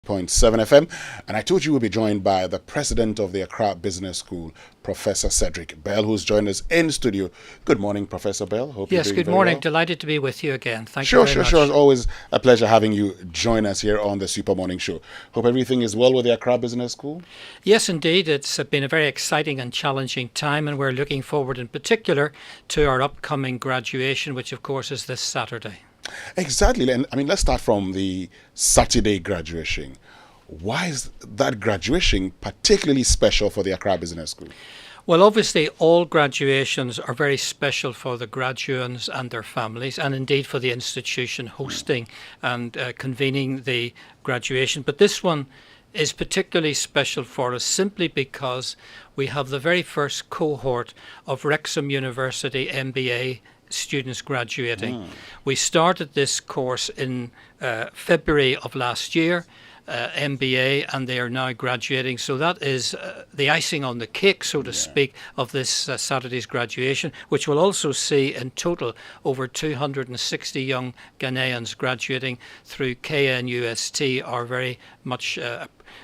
107 FM, and I told you we'll be joined by the president of the Accra Business School, Professor Cedric Bell, who's joined us in studio. Good morning, Professor Bell. Hope you're doing good morning. well. Delighted to be with you again. Thank you very much. Sure. It's always a pleasure having you join us here on the Super Morning Show. Hope everything is well with the Accra Business School. Yes, indeed. It's been a very exciting and challenging time, and we're looking forward in particular to our upcoming graduation, which of course is this Saturday. Exactly. And I mean, let's start from the Saturday graduation. Why is that graduation particularly special for the Accra Business School? Well, obviously, all graduations are very special for the graduates and their families, and indeed for the institution hosting and convening the graduation. But this one is particularly special for us simply because we have the very first cohort of Wrexham University MBA students graduating. We started this course in February of last year, MBA, and they are now graduating. So that is the icing on the cake, so to speak, of this Saturday's graduation, which will also see in total over 260 young Ghanaians graduating through KNUST, our very much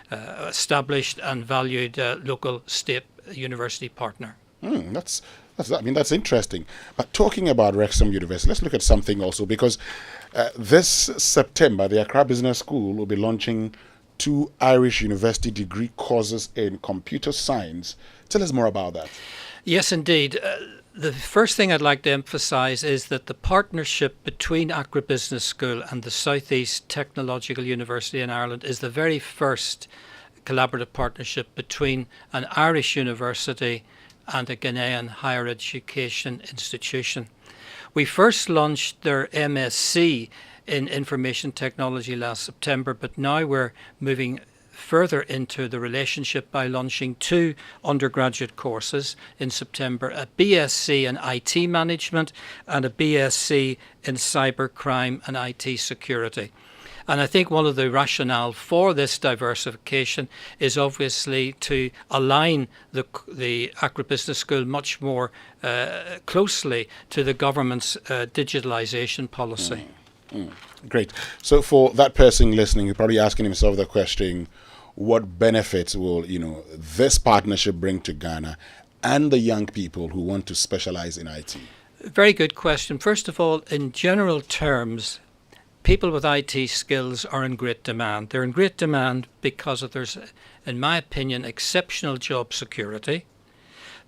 established and valued local state university partner. That's interesting. But talking about Wrexham University, let's look at something also, because this September, the Accra Business School will be launching 2 Irish University degree courses in computer science. Tell us more about that. Yes, indeed. The first thing I'd like to emphasise is that the partnership between Accra Business School and the South East Technological University in Ireland is the very first collaborative partnership between an Irish university and a Ghanaian higher education institution. We first launched their MSc in Information Technology last September, but now we're moving further into the relationship by launching 2 undergraduate courses in September, a BSc in IT Management and a BSc in Cybercrime and IT Security. And I think one of the rationale for this diversification is obviously to align the Accra Business School much more closely to the government's digitalisation policy. Great. So for that person listening, you're probably asking himself the question, what benefits will this partnership bring to Ghana and the young people who want to specialise in IT? Very good question. First of all, in general terms, people with IT skills are in great demand. They're in great demand because there's, in my opinion, exceptional job security.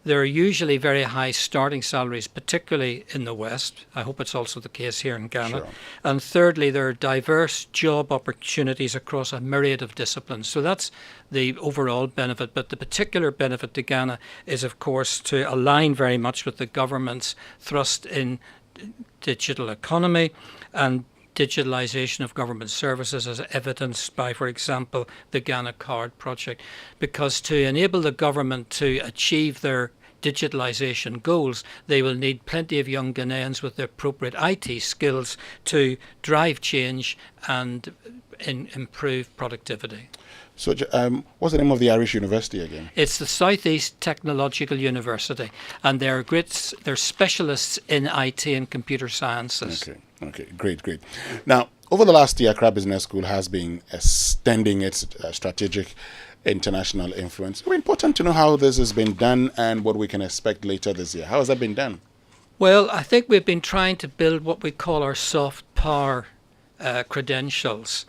There are usually very high starting salaries, particularly in the West. I hope it's also the case here in Ghana. Sure. And thirdly, there are diverse job opportunities across a myriad of disciplines. So that's the overall benefit. But the particular benefit to Ghana is, of course, to align very much with the government's thrust in digital economy and digitalisation of government services, as evidenced by, for example, the Ghana Card project. Because to enable the government to achieve their digitalisation goals, they will need plenty of young Ghanaians with the appropriate IT skills to drive change and improve productivity. So what's the name of the Irish University again? It's the South East Technological University, and they're specialists in IT and computer sciences. Okay, great. Now, over the last year, Accra Business School has been extending its strategic international influence. It's important to know how this has been done and what we can expect later this year. How has that been done? Well, I think we've been trying to build what we call our soft power credentials.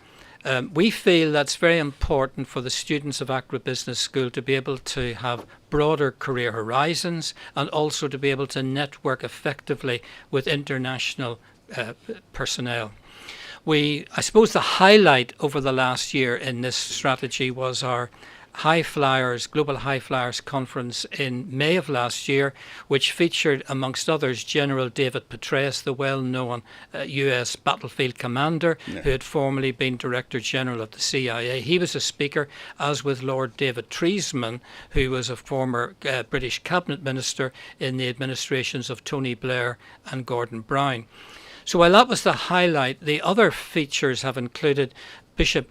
We feel that's very important for the students of Accra Business School to be able to have broader career horizons and also to be able to network effectively with international personnel. I suppose the highlight over the last year in this strategy was our Global High Flyers Conference in May of last year, which featured, amongst others, General David Petraeus, the well-known US battlefield commander, who had formerly been Director General of the CIA. He was a speaker, as with Lord David Treisman, who was a former British cabinet minister in the administrations of Tony Blair and Gordon Brown. So while that was the highlight, the other features have included Bishop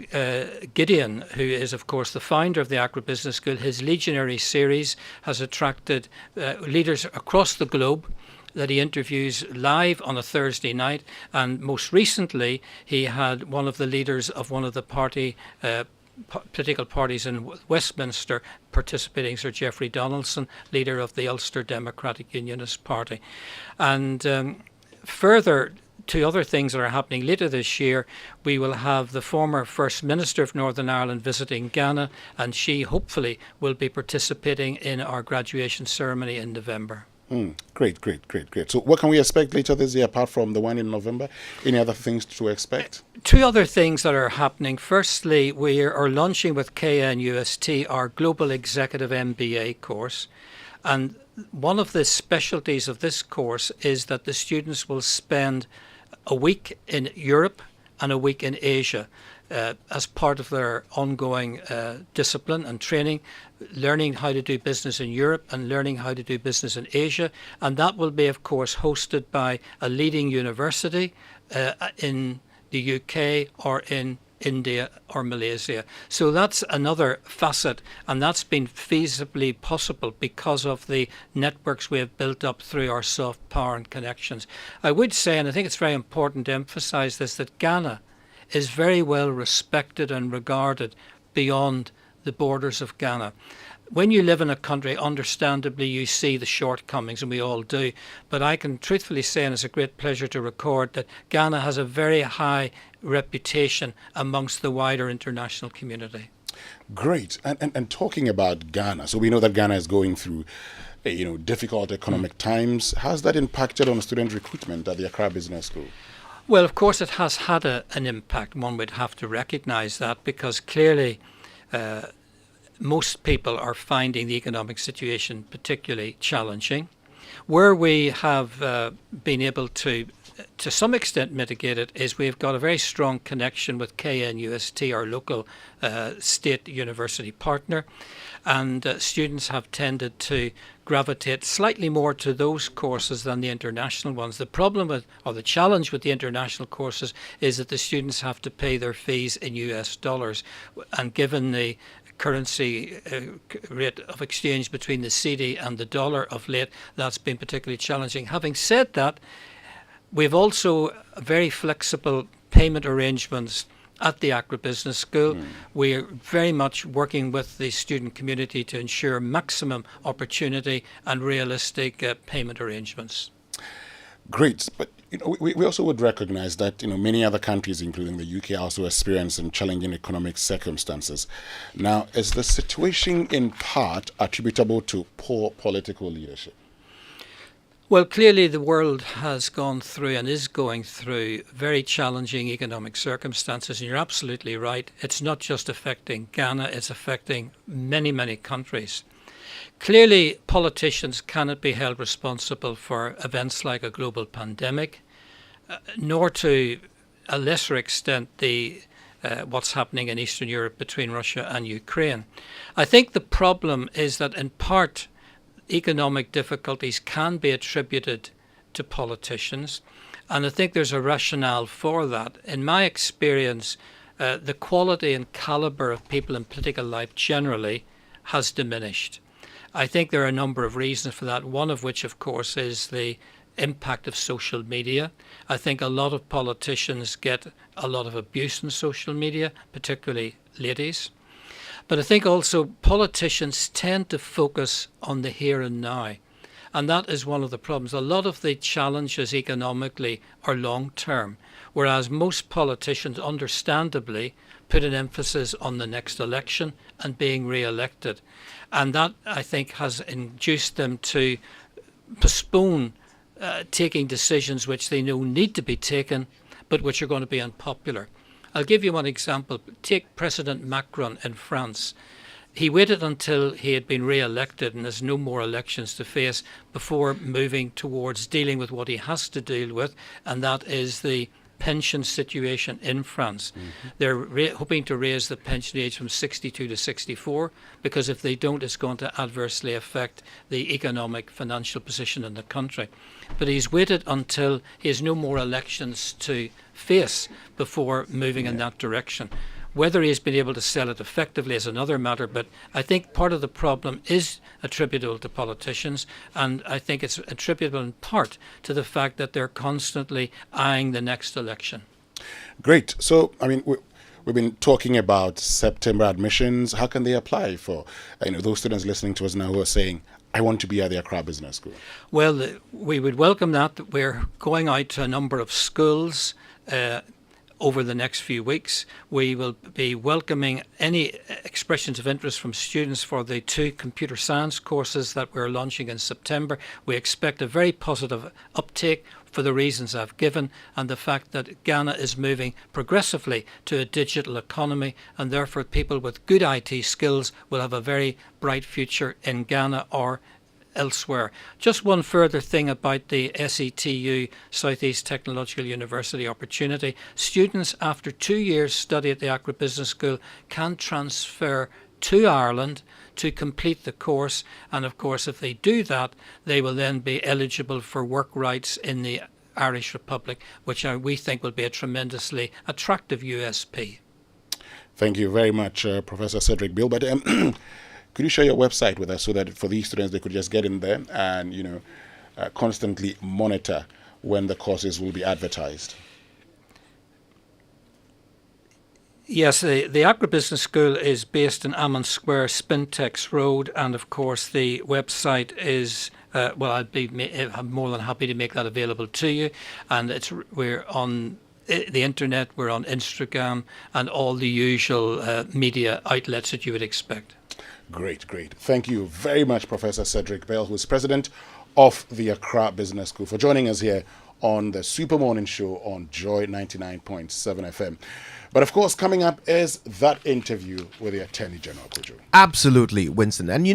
Gideon, who is, of course, the founder of the Accra Business School. His Legionary series has attracted leaders across the globe that he interviews live on a Thursday night. And most recently, he had one of the leaders of one of the party political parties in Westminster participating. Sir Geoffrey Donaldson, leader of the Ulster Democratic Unionist Party. And further to other things that are happening later this year, we will have the former First Minister of Northern Ireland visiting Ghana, and she hopefully will be participating in our graduation ceremony in November. Great. So what can we expect later this year apart from the one in November? Any other things to expect? Two other things that are happening. Firstly, we are launching with KNUST our Global Executive MBA course. And one of the specialties of this course is that the students will spend a week in Europe and a week in Asia as part of their ongoing discipline and training, learning how to do business in Europe and learning how to do business in Asia. And that will be, of course, hosted by a leading university in the UK or in India or Malaysia. So that's another facet, and that's been feasibly possible because of the networks we have built up through our soft power and connections. I would say, and I think it's very important to emphasize this, that Ghana is very well respected and regarded beyond the borders of Ghana. When you live in a country, understandably, you see the shortcomings, and we all do. But I can truthfully say, and it's a great pleasure to record, that Ghana has a very high reputation amongst the wider international community. Great. And talking about Ghana, so we know that Ghana is going through difficult economic times. How's that impacted on student recruitment at the Accra Business School? Well, of course, it has had an impact. One would have to recognise that, because clearly most people are finding the economic situation particularly challenging. Where we have been able to some extent mitigate it is we've got a very strong connection with KNUST, our local state university partner, and students have tended to gravitate slightly more to those courses than the international ones. The problem with, or the challenge with the international courses is that the students have to pay their fees in US dollars, and given the currency rate of exchange between the cedi and the dollar of late, that's been particularly challenging. Having said that, we've also very flexible payment arrangements at the Accra Business School. We are very much working with the student community to ensure maximum opportunity and realistic payment arrangements. Great, but we also would recognize that many other countries, including the UK, are also experiencing challenging economic circumstances. Now, is the situation in part attributable to poor political leadership? Well, clearly the world has gone through and is going through very challenging economic circumstances, and you're absolutely right. It's not just affecting Ghana, it's affecting many, many countries. Clearly, politicians cannot be held responsible for events like a global pandemic, nor to a lesser extent what's happening in Eastern Europe between Russia and Ukraine. I think the problem is that in part economic difficulties can be attributed to politicians, and I think there's a rationale for that. In my experience, the quality and calibre of people in political life generally has diminished. I think there are a number of reasons for that, one of which, of course, is the impact of social media. I think a lot of politicians get a lot of abuse in social media, particularly ladies. But I think also politicians tend to focus on the here and now. And that is one of the problems. A lot of the challenges economically are long term, whereas most politicians understandably put an emphasis on the next election and being re-elected. And that, I think, has induced them to postpone taking decisions which they know need to be taken, but which are going to be unpopular. I'll give you one example. Take President Macron in France. He waited until he had been re-elected and there's no more elections to face before moving towards dealing with what he has to deal with, and that is the pension situation in France. They're hoping to raise the pension age from 62 to 64, because if they don't, it's going to adversely affect the economic financial position in the country. But he's waited until he has no more elections to face before moving in that direction. Whether he's been able to sell it effectively is another matter, but I think part of the problem is attributable to politicians, and I think it's attributable in part to the fact that they're constantly eyeing the next election. Great. So, I mean, We've been talking about September admissions. How can they apply for those students listening to us now who are saying, I want to be at the Accra Business School? Well, we would welcome that. We're going out to a number of schools over the next few weeks. We will be welcoming any expressions of interest from students for the 2 computer science courses that we're launching in September. We expect a very positive uptake for the reasons I've given, and the fact that Ghana is moving progressively to a digital economy, and therefore people with good IT skills will have a very bright future in Ghana or elsewhere. Just one further thing about the SETU, Southeast Technological University opportunity. Students after 2 years study at the Accra Business School can transfer to Ireland to complete the course, and of course if they do that they will then be eligible for work rights in the Irish Republic, which we think will be a tremendously attractive USP. Thank you very much, Professor Cedric Bill. But could you share your website with us so that for these students they could just get in there and constantly monitor when the courses will be advertised? Yes, the Accra Business School is based in Ammon Square, Spintex Road, and of course the website is I'm more than happy to make that available to you. And we're on the internet, we're on Instagram, and all the usual media outlets that you would expect. Great. Thank you very much, Professor Cedric Bell, who is president of the Accra Business School, for joining us here on the Super Morning Show on Joy 99.7 FM. But of course, coming up is that interview with the Attorney General, Kojo. Absolutely, Winston. And